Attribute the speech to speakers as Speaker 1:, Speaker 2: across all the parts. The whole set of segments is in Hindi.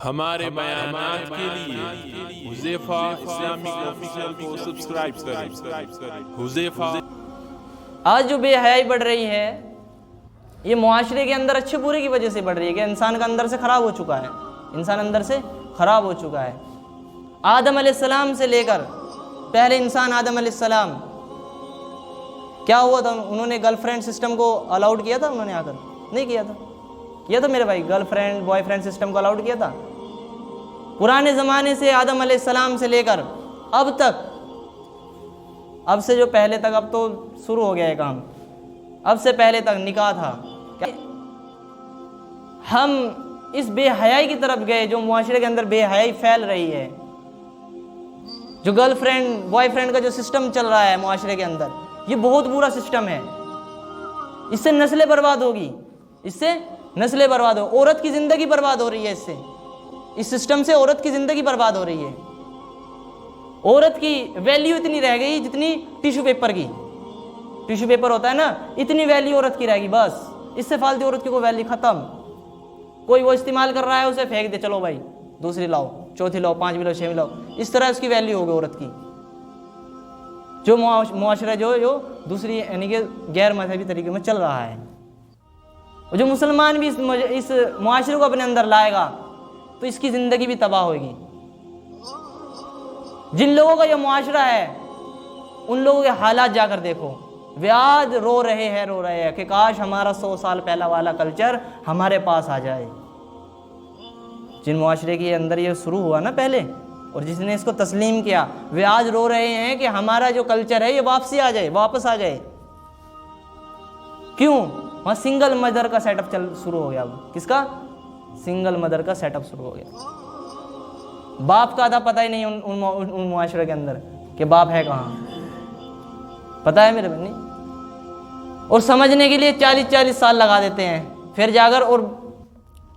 Speaker 1: हमारे बयानात के लिए हुज़ैफा इस्लामिक ऑफिशियल को सब्सक्राइब करें। हुज़ैफा।
Speaker 2: आज जो बेहयाई बढ़ रही है ये मुआशरे के अंदर अच्छे बुरे की वजह से बढ़ रही है कि इंसान का अंदर से ख़राब हो चुका है, इंसान अंदर से ख़राब हो चुका है। आदम अलैहिस्सलाम से लेकर पहले इंसान आदम अलैहिस्सलाम क्या हुआ था, उन्होंने गर्लफ्रेंड सिस्टम को अलाउड किया था, उन्होंने आकर नहीं किया था, किया था मेरे भाई, गर्लफ्रेंड बॉयफ्रेंड सिस्टम को अलाउड किया था। पुराने ज़माने से आदम अलैहिस्सलाम से लेकर अब तक, अब से जो पहले तक, अब तो शुरू हो गया है काम, अब से पहले तक निकाह था। हम इस बेहयाई की तरफ गए जो मुआशरे के अंदर बेहयाई फैल रही है, जो गर्लफ्रेंड बॉयफ्रेंड का जो सिस्टम चल रहा है मुआशरे के अंदर, ये बहुत बुरा सिस्टम है। इससे नस्लें बर्बाद होगी, इससे नस्लें बर्बाद हो, औरत की ज़िंदगी बर्बाद हो रही है इससे, इस सिस्टम से औरत की ज़िंदगी बर्बाद हो रही है। औरत की वैल्यू इतनी रह गई जितनी टिश्यू पेपर की, टिश्यू पेपर होता है ना, इतनी वैल्यू औरत की रहेगी बस, इससे फालतू औरत की कोई वैल्यू ख़त्म। कोई वो इस्तेमाल कर रहा है उसे फेंक दे, चलो भाई दूसरी लाओ, चौथी लाओ, पांचवी लाओ, छवीं लाओ, इस तरह उसकी वैल्यू होगी औरत की। जो मुआशरा जो दूसरी यानी कि गैर मजहबी तरीके में चल रहा है, और जो मुसलमान भी इस मुआशरे को अपने अंदर लाएगा तो इसकी ज़िंदगी भी तबाह होगी। जिन लोगों का ये मुआशरा है उन लोगों के हालात जाकर देखो, वे आज रो रहे हैं कि काश हमारा 100 साल पहला वाला कल्चर हमारे पास आ जाए। जिन मुआशरे के अंदर ये शुरू हुआ ना पहले, और जिसने इसको तस्लीम किया, वे आज रो रहे हैं कि हमारा जो कल्चर है ये वापसी आ जाए, वापस आ जाए। क्यों? वहाँ सिंगल मदर का सेटअप शुरू हो गया। अब किसका? सिंगल मदर का सेटअप शुरू हो गया। बाप का था पता ही नहीं उन मुआशरे के अंदर कि बाप है कहाँ, पता है मेरे बहनी। और समझने के लिए 40-40 साल लगा देते हैं, फिर जाकर और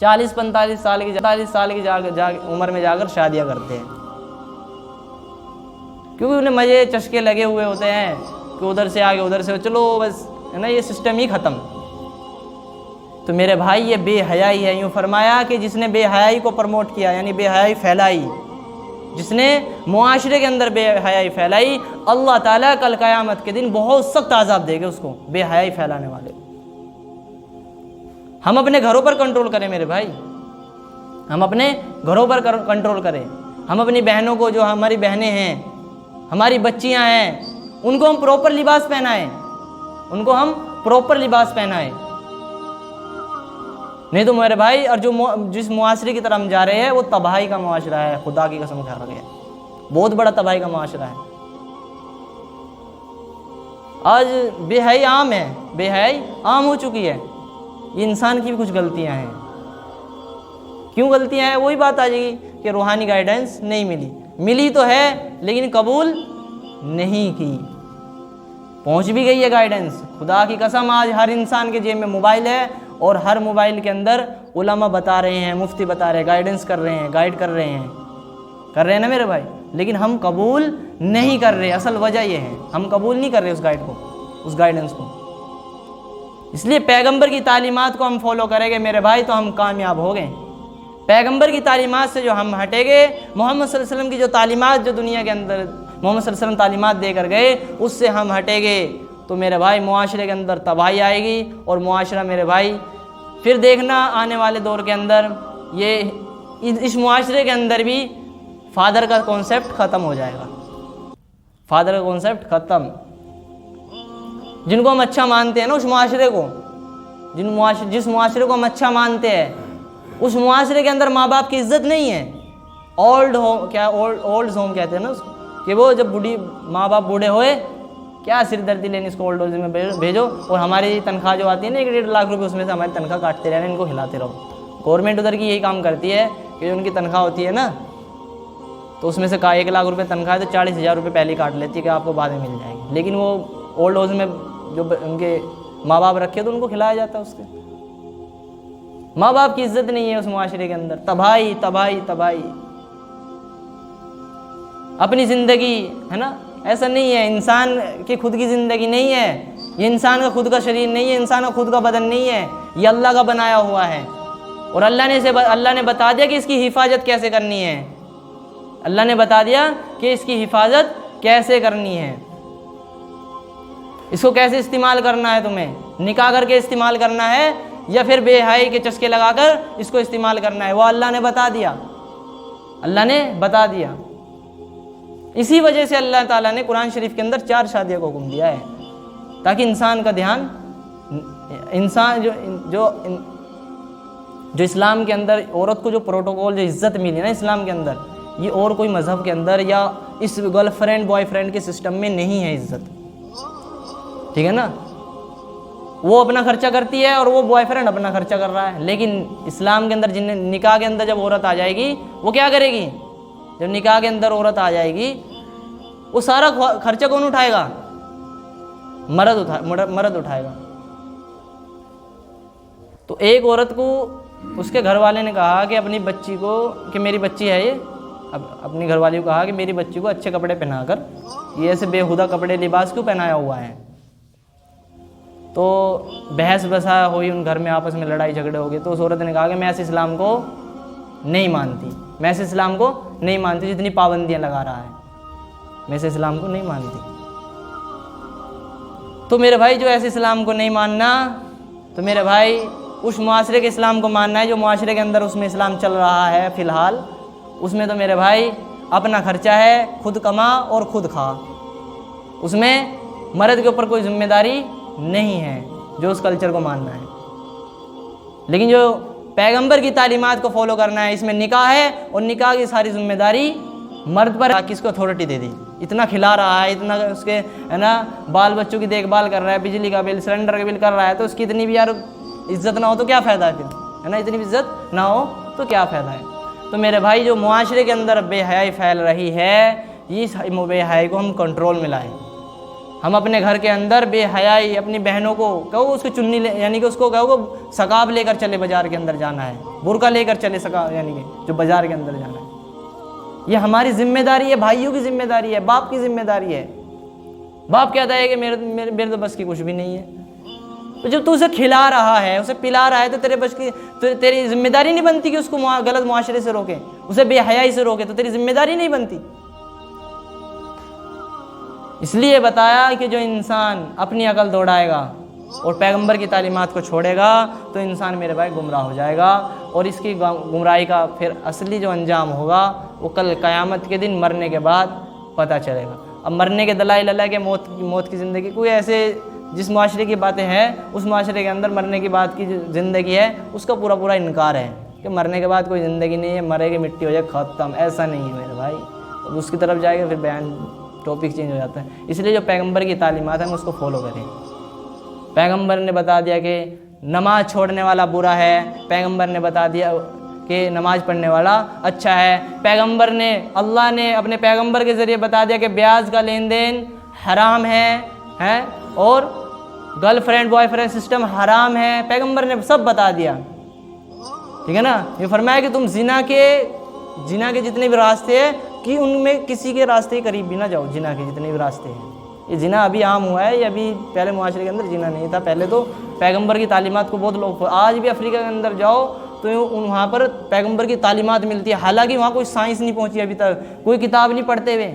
Speaker 2: 40-45 साल की उम्र में जाकर शादियां करते हैं, क्योंकि उन्हें मजे चस्के लगे हुए होते हैं कि उधर से आगे उधर से चलो बस, है ना, ये सिस्टम ही ख़त्म। तो मेरे भाई ये बेहयाई है। यूँ फरमाया कि जिसने बेहयाई को प्रमोट किया, यानी बेहयाई फैलाई, जिसने मुआशरे के अंदर बेहयाई फैलाई, अल्लाह ताला कल क़यामत के दिन बहुत सख्त अज़ाब देगा उसको, बेहयाई फैलाने वाले। हम अपने घरों पर कंट्रोल करें मेरे भाई, हम अपने घरों पर कंट्रोल करें। हम अपनी बहनों को, जो हमारी बहनें हैं, हमारी बच्चियां हैं, उनको हम प्रॉपर लिबास पहनाएं, उनको हम प्रॉपर लिबास पहनाएं। नहीं तो मेरे भाई, और जिस मुआशरे की तरफ हम जा रहे हैं वो तबाही का मुआशरा है, खुदा की कसम खा रहे हैं, बहुत बड़ा तबाही का मुआशरा है। आज बेहयाई आम है, बेहयाई आम हो चुकी है। ये इंसान की भी कुछ गलतियां हैं। क्यों गलतियां हैं? वही बात आ जाएगी कि रूहानी गाइडेंस नहीं मिली तो है लेकिन कबूल नहीं की। पहुंच भी गई है गाइडेंस, खुदा की कसम आज हर इंसान के जेब में मोबाइल है, और हर मोबाइल के अंदर उलमा बता रहे हैं, मुफ्ती बता रहे हैं, गाइडेंस कर रहे हैं, गाइड कर रहे हैं ना मेरे भाई, लेकिन हम कबूल नहीं कर रहे। असल वजह यह है, हम कबूल नहीं कर रहे उस गाइड को, उस गाइडेंस को। इसलिए पैगंबर की तालीमात को हम फॉलो करेंगे मेरे भाई तो हम कामयाब हो गए। पैगंबर की तालीमात से जो हम हटेंगे, मोहम्मद सल्लल्लाहु अलैहि वसल्लम की जो तालीमात जो दुनिया के अंदर मोहम्मद सल्लल्लाहु अलैहि वसल्लम तालीमात देकर गए, उससे हम हटेंगे तो मेरे भाई मुआशरे के अंदर तबाही आएगी। और मुआशरा मेरे भाई फिर देखना आने वाले दौर के अंदर, ये इस मुआशरे के अंदर भी फादर का कॉन्सेप्ट ख़त्म हो जाएगा, फादर का कॉन्सेप्ट ख़त्म। जिनको हम अच्छा मानते हैं ना, उस मुआशरे को, जिस मुआशरे को हम अच्छा मानते हैं, उस मुआशरे के अंदर माँ बाप की इज्जत नहीं है। ओल्ड होम कहते हैं ना उसको, कि वो जब माँ बाप बूढ़े होए, क्या सिरदर्दी लेने, इसको ओल्ड होम में भेजो, और हमारी तनख्वाह जो आती है ना 1-1.5 लाख रुपए, उसमें से हमारी तनख्वाह काटते रहना, इनको खिलाते रहो। गवर्नमेंट उधर की यही काम करती है कि उनकी तनख्वाह होती है ना, तो उसमें से 1 लाख रुपये तनख्वाह है तो 40,000 रुपये पहले काट लेती है कि आपको बाद में मिल जाएंगे। लेकिन वो ओल्ड हाउस में जो उनके माँ बाप रखे तो उनको खिलाया जाता है। उसके माँ बाप की इज्जत नहीं है उस मुआशरे के अंदर। तबाही तबाही तबाही। अपनी ज़िंदगी है ना, ऐसा नहीं है, इंसान की खुद की ज़िंदगी नहीं है ये, इंसान का खुद का शरीर नहीं है, इंसान का खुद का बदन नहीं है, ये अल्लाह का बनाया हुआ है। और अल्लाह ने बता दिया कि इसकी हिफाजत कैसे करनी है। अल्लाह ने बता दिया कि इसकी हिफाजत कैसे करनी है, इसको कैसे इस्तेमाल करना है, तुम्हें निकाह करके इस्तेमाल करना है या फिर बेहयाई के चस्के लगाकर इसको इस्तेमाल करना है, वो अल्लाह ने बता दिया। अल्लाह ने बता दिया। इसी वजह से अल्लाह ताला ने कुरान शरीफ के अंदर 4 शादियों को हुक्म दिया है, ताकि इंसान का ध्यान, इंसान जो इस्लाम के अंदर औरत को जो प्रोटोकॉल, जो इज्जत मिली ना इस्लाम के अंदर, ये और कोई मज़हब के अंदर या इस गर्लफ्रेंड बॉयफ्रेंड के सिस्टम में नहीं है इज्जत। ठीक है ना, वो अपना खर्चा करती है और वो बॉयफ्रेंड अपना खर्चा कर रहा है। लेकिन इस्लाम के अंदर जिन्हें निकाह के अंदर जब औरत आ जाएगी, वो क्या करेगी? जब निकाह के अंदर औरत आ जाएगी, वो सारा खर्चा कौन उठाएगा? मर्द उठाएगा। तो एक औरत को उसके घर वाले ने कहा कि अपनी बच्ची को, कि मेरी बच्ची है ये, अब अपनी घरवाली को कहा कि मेरी बच्ची को अच्छे कपड़े पहनाकर, ये ऐसे बेहुदा कपड़े लिबास क्यों पहनाया हुआ है? तो बहस बसा हुई उन घर में, आपस में लड़ाई झगड़े हो गए। तो उस औरत ने कहा कि मैं ऐसे इस्लाम को नहीं मानती, मैं ऐसे इस्लाम को नहीं मानती जितनी पाबंदियां लगा रहा है, मैं ऐसे इस्लाम को नहीं मानती। तो मेरे भाई, जो ऐसे इस्लाम को नहीं मानना, तो मेरे भाई उस मुआशरे के इस्लाम को मानना है जो मुआशरे के अंदर उसमें इस्लाम चल रहा है फ़िलहाल। उसमें तो मेरे भाई अपना खर्चा है, खुद कमा और खुद खा, उसमें मर्द के ऊपर कोई जिम्मेदारी नहीं है, जो उस कल्चर को मानना है। लेकिन जो पैगंबर की तालीमात को फॉलो करना है, इसमें निकाह है और निकाह की सारी जिम्मेदारी मर्द पर, किसको अथॉरिटी दे दी। इतना खिला रहा है, इतना उसके है ना बाल बच्चों की देखभाल कर रहा है, बिजली का बिल, सिलेंडर का बिल कर रहा है, तो उसकी इतनी भी यार इज्जत ना हो तो क्या फ़ायदा है फिर, है ना? इतनी भी इज्जत ना हो तो क्या फ़ायदा है? तो मेरे भाई, जो मुआशरे के अंदर बेहयाई फैल रही है, इस बेहयाई को हम कंट्रोल में लाएं। हम अपने घर के अंदर बेहयाई, अपनी बहनों को कहो उसको चुन्नी यानी कि उसको कहो सकाब लेकर चले, बाज़ार के अंदर जाना है, बुर्का लेकर चले सकाब, यानी कि जो बाज़ार के अंदर जाना है, ये हमारी जिम्मेदारी है, भाइयों की जिम्मेदारी है, बाप की जिम्मेदारी है। बाप कहता है कि मेरे तो बस की कुछ भी नहीं है। तो जब तू उसे खिला रहा है, उसे पिला रहा है, तो तेरे बस की, तो तेरी जिम्मेदारी नहीं बनती कि उसको गलत मुआशरे से रोके, उसे बेहयाई से रोके, तो तेरी जिम्मेदारी नहीं बनती। इसलिए बताया कि जो इंसान अपनी अकल दौड़ाएगा और पैगंबर की तालीमात को छोड़ेगा, तो इंसान मेरे भाई गुमराह हो जाएगा, और इसकी गुमराही का फिर असली जो अंजाम होगा वो कल क़यामत के दिन मरने के बाद पता चलेगा। अब मरने के दलाइल अल्लाह के मौत की ज़िंदगी, कोई ऐसे जिस मुआशरे की बातें हैं, उस मुआशरे के अंदर मरने की बात की ज़िंदगी है, उसका पूरा इनकार है कि मरने के बाद कोई ज़िंदगी नहीं है, मरेगी मिट्टी हो जाए ख़त्म, ऐसा नहीं है मेरे भाई। अब उसकी तरफ जाएगा फिर बयान, टॉपिक चेंज हो जाता है। इसलिए जो पैगंबर की तालीमात है, हम उसको फॉलो करें। पैगंबर ने बता दिया कि नमाज़ छोड़ने वाला बुरा है, पैगंबर ने बता दिया कि नमाज़ पढ़ने वाला अच्छा है। पैगंबर ने, अल्लाह ने अपने पैगंबर के ज़रिए बता दिया कि ब्याज का लेन देन हराम है और गर्लफ्रेंड बॉयफ्रेंड सिस्टम हराम है। पैगंबर ने सब बता दिया, ठीक है ना। ये फरमाया कि तुम जिना के जितने भी रास्ते हैं, कि उनमें किसी के रास्ते के करीब भी ना जाओ। जिना के जितने भी रास्ते हैं, ये जिना अभी आम हुआ है, ये अभी पहले मुआशरे के अंदर जिना नहीं था। पहले तो पैगंबर की तालीमात को बहुत लोग, आज भी अफ्रीका के अंदर जाओ तो वहाँ पर पैगंबर की तालीमात मिलती है। हालांकि वहाँ कोई साइंस नहीं पहुँची अभी तक, कोई किताब नहीं पढ़ते हुए।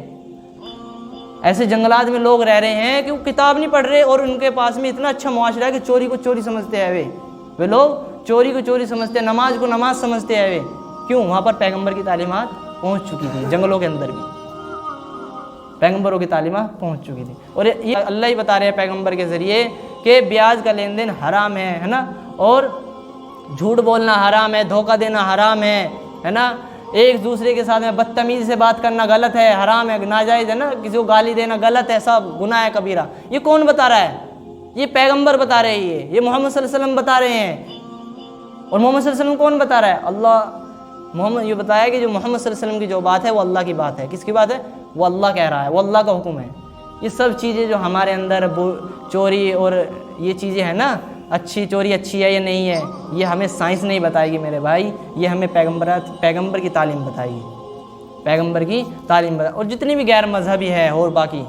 Speaker 2: ऐसे जंगलात में लोग रह रहे हैं कि वो किताब नहीं पढ़ रहे, और उनके पास में इतना अच्छा मुआशरा है कि चोरी को चोरी समझते हैं वे लोग चोरी को चोरी समझते हैं, नमाज को नमाज समझते हैं वे। क्यों? वहाँ पर पैगंबर की तालीमात पहुँच चुकी थी, जंगलों के अंदर भी पैगंबरों की तालीमात पहुँच चुकी थी। और ये अल्लाह ही बता रहे हैं पैगंबर के ज़रिए कि ब्याज का लेन देन हराम है ना, और झूठ बोलना हराम है, धोखा देना हराम है ना, एक दूसरे के साथ में बदतमीज़ी से बात करना गलत है, हराम है, नाजायज़ है ना, किसी को गाली देना गलत है, सब गुनाह है कबीरा। ये कौन बता रहा है? ये पैगंबर बता रहे हैं, ये मोहम्मद सल्लल्लाहु अलैहि वसल्लम बता रहे हैं। और मोहम्मद सल्लल्लाहु अलैहि वसल्लम कौन बता रहा है? अल्लाह। मोहम्मद ये बताया कि जो मोहम्मद सल्लल्लाहु अलैहि वसल्लम की जो बात है वो अल्लाह की बात है। किसकी बात है? वो अल्लाह कह रहा है, वो अल्लाह का हुक्म है। ये सब चीज़ें जो हमारे अंदर चोरी और ये चीज़ें हैं ना, अच्छी चोरी अच्छी है या नहीं है, ये हमें साइंस नहीं बताएगी मेरे भाई, ये हमें पैगंबर की तालीम बताएगी, पैगंबर की तालीम बता। और जितनी भी गैर मजहबी है और बाकी,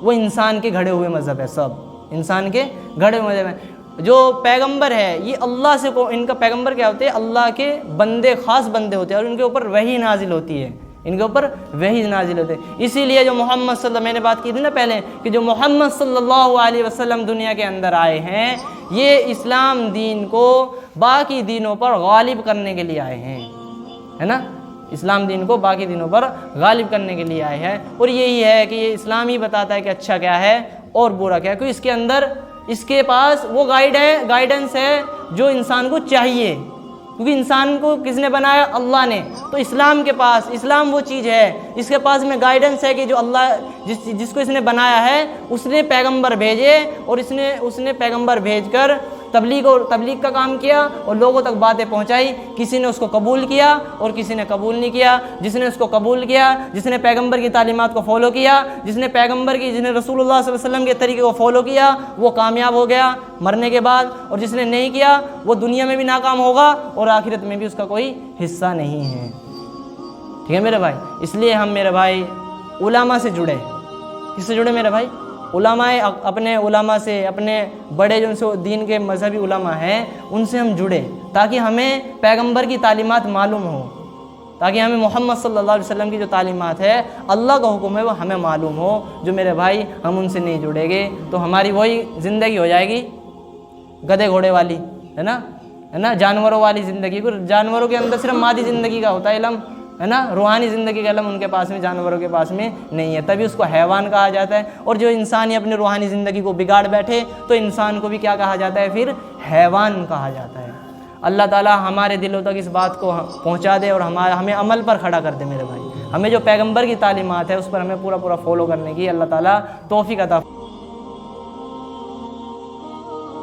Speaker 2: वो इंसान के घड़े हुए मज़हब है, सब इंसान के घड़े हुए मज़हब हैं। जो पैगंबर है ये अल्लाह से को, इनका पैगंबर क्या होते हैं, अल्लाह के बंदे, ख़ास बंदे होते हैं और इनके ऊपर वही नाजिल होती है, इनके ऊपर वही नाजिल होते हैं। इसीलिए जो मोहम्मद सल्लल्लाहु, मैंने बात की थी ना पहले कि जो मोहम्मद सल्लल्लाहु अलैहि वसल्लम दुनिया के अंदर आए हैं, ये इस्लाम दीन को बाकी दीनों पर गालिब करने के लिए आए हैं, है ना, इस्लाम दीन को बाकी दीनों पर गालिब करने के लिए आए हैं। और यही है कि ये इस्लाम ही बताता है कि अच्छा क्या है और बुरा क्या है, क्योंकि इसके अंदर, इसके पास वो गाइडेंस है जो इंसान को चाहिए, क्योंकि इंसान को किसने बनाया, अल्लाह ने। तो इस्लाम के पास, इस्लाम वो चीज़ है, इसके पास में गाइडेंस है कि जो अल्लाह जिसको इसने बनाया है उसने पैगंबर भेजे और उसने पैगंबर भेजकर तबलीग का काम किया और लोगों तक बातें पहुंचाई। किसी ने उसको कबूल किया और किसी ने कबूल नहीं किया। जिसने उसको कबूल किया, जिसने पैगंबर की तालीमात को फॉलो किया, जिसने रसूलुल्लाह सल्लल्लाहु अलैहि वसल्लम के तरीके को फॉलो किया, वो कामयाब हो गया मरने के बाद, और जिसने नहीं किया वो दुनिया में भी नाकाम होगा और आखिरत में भी उसका कोई हिस्सा नहीं है। ठीक है मेरे भाई, इसलिए हम मेरे भाई उलामा से जुड़े। किससे जुड़े मेरे भाई? उलामाए, अपने उलामा से, अपने बड़े जो दीन के मजहबी उलामा हैं उनसे हम जुड़े, ताकि हमें पैगंबर की तालीमात मालूम हो, ताकि हमें मोहम्मद सल्लल्लाहु अलैहि वसल्लम की जो तालीमात है, अल्लाह का हुक्म है, वो हमें मालूम हो। जो मेरे भाई हम उनसे नहीं जुड़ेंगे तो हमारी वही ज़िंदगी हो जाएगी गधे घोड़े वाली, है ना, जानवरों वाली ज़िंदगी। जानवरों के अंदर सिर्फ मादी ज़िंदगी का होता है इल्म, है ना, रूहानी ज़िंदगी का इल्म उनके पास में, जानवरों के पास में नहीं है, तभी उसको हैवान कहा जाता है। और जो इंसान ही अपनी रूहानी ज़िंदगी को बिगाड़ बैठे तो इंसान को भी क्या कहा जाता है, फिर हैवान कहा जाता है। अल्लाह ताला हमारे दिलों तक इस बात को पहुंचा दे और हमें अमल पर खड़ा कर दे मेरे भाई। हमें जो पैगंबर की तालीमात है उस पर हमें पूरा फॉलो करने की अल्लाह ताला तौफीक अता